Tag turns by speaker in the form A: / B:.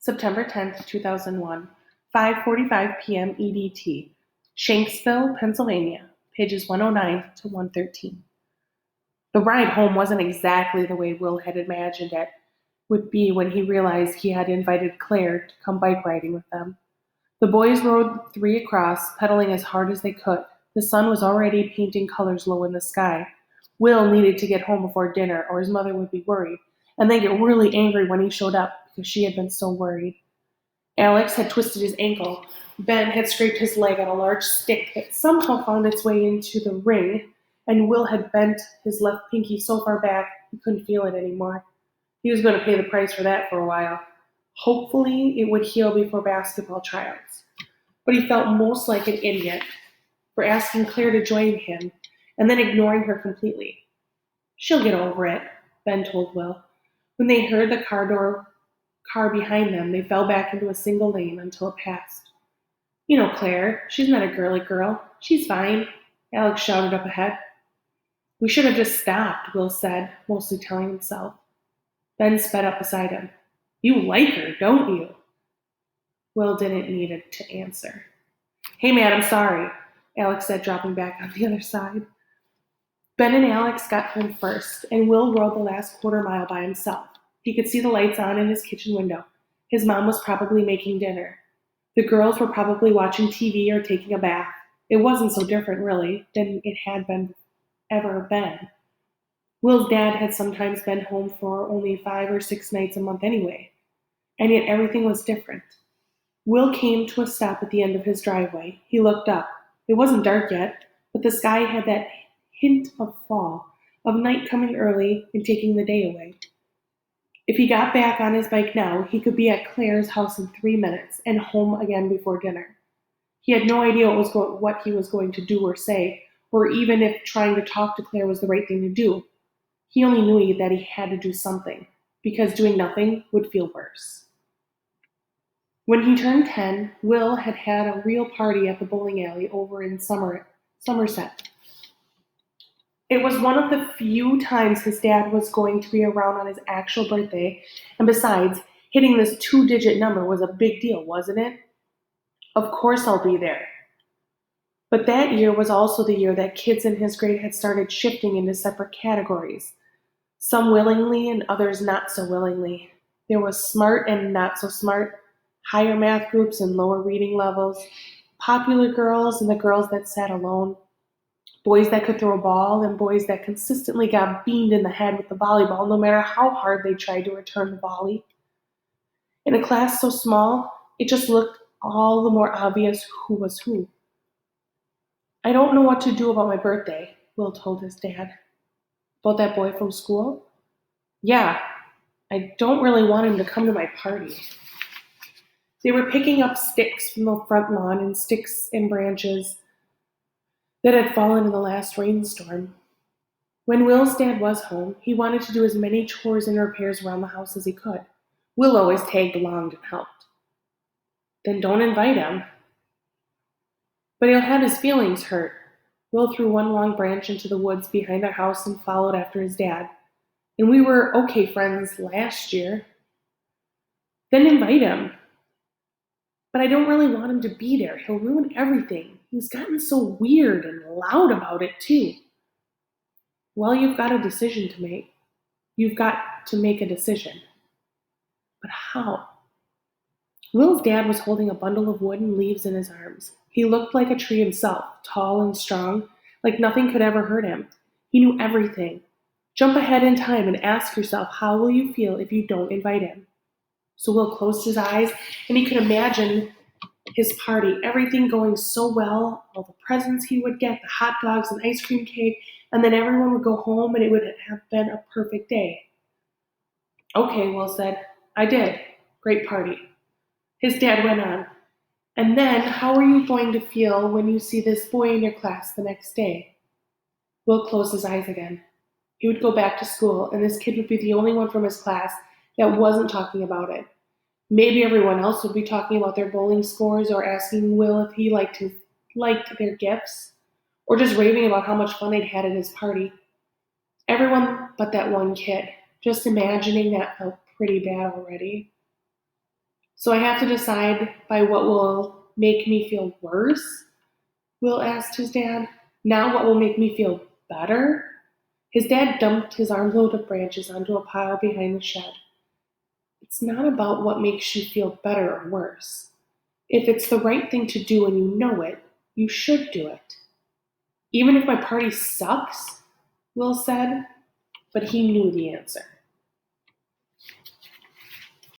A: September 10th, 2001, 5:45 p.m. EDT, Shanksville, Pennsylvania, pages 109 to 113. The ride home wasn't exactly the way Will had imagined it would be when he realized he had invited Claire to come bike riding with them. The boys rode 3 across, pedaling as hard as they could. The sun was already painting colors low in the sky. Will needed to get home before dinner, or his mother would be worried, and then get really angry when he showed up because she had been so worried. Alex had twisted his ankle. Ben had scraped his leg on a large stick that somehow found its way into the ring, and Will had bent his left pinky so far back he couldn't feel it anymore. He was going to pay the price for that for a while. Hopefully, it would heal before basketball tryouts. But he felt most like an idiot for asking Claire to join him and then ignoring her completely. "She'll get over it," Ben told Will. When they heard the car behind them, they fell back into a single lane until it passed. "You know Claire, she's not a girly girl. She's fine," Alex shouted up ahead. "We should have just stopped," Will said, mostly telling himself. Ben sped up beside him. "You like her, don't you?" Will didn't need it to answer. "Hey man, I'm sorry," Alex said, dropping back on the other side. Ben and Alex got home first, and Will rode the last quarter mile by himself. He could see the lights on in his kitchen window. His mom was probably making dinner. The girls were probably watching TV or taking a bath. It wasn't so different, really, than it had ever been. Will's dad had sometimes been home for only 5 or 6 nights a month anyway, and yet everything was different. Will came to a stop at the end of his driveway. He looked up. It wasn't dark yet, but the sky had that hint of fall, of night coming early and taking the day away. If he got back on his bike now, he could be at Claire's house in 3 minutes and home again before dinner. He had no idea what he was going to do or say, or even if trying to talk to Claire was the right thing to do. He only knew that he had to do something, because doing nothing would feel worse. When he turned 10, Will had had a real party at the bowling alley over in Somerset. It was one of the few times his dad was going to be around on his actual birthday, and besides, hitting this 2-digit number was a big deal, wasn't it? "Of course I'll be there." But that year was also the year that kids in his grade had started shifting into separate categories, some willingly and others not so willingly. There was smart and not so smart, higher math groups and lower reading levels, popular girls and the girls that sat alone, boys that could throw a ball and boys that consistently got beamed in the head with the volleyball no matter how hard they tried to return the volley. In a class so small, it just looked all the more obvious who was who. "I don't know what to do about my birthday," Will told his dad. "About that boy from school?" "Yeah, I don't really want him to come to my party." They were picking up sticks from the front lawn and sticks and branches that had fallen in the last rainstorm. When Will's dad was home, he wanted to do as many chores and repairs around the house as he could. Will always tagged along and helped. "Then don't invite him." "But he'll have his feelings hurt." Will threw one long branch into the woods behind our house and followed after his dad. "And we were okay friends last year." "Then invite him." "But I don't really want him to be there. He'll ruin everything. He's gotten so weird and loud about it, too." "Well, you've got a decision to make. You've got to make a decision." "But how?" Will's dad was holding a bundle of wood and leaves in his arms. He looked like a tree himself, tall and strong, like nothing could ever hurt him. He knew everything. Jump ahead in time and ask yourself, how will you feel if you don't invite him? So Will closed his eyes, and he could imagine his party, everything going so well, all the presents he would get, the hot dogs and ice cream cake, and then everyone would go home and it would have been a perfect day. "Okay," Will said. "I did. Great party." His dad went on. "And then, how are you going to feel when you see this boy in your class the next day?" Will closed his eyes again. He would go back to school, and this kid would be the only one from his class that wasn't talking about it. Maybe everyone else would be talking about their bowling scores or asking Will if he liked their gifts, or just raving about how much fun they'd had at his party. Everyone but that one kid. Just imagining that felt pretty bad already. So I have to decide by what will make me feel worse, Will asked his dad. Now what will make me feel better? His dad dumped his armload of branches onto a pile behind the shed. It's not about what makes you feel better or worse. If it's the right thing to do and you know it, you should do it. Even if my party sucks, Will said, but he knew the answer.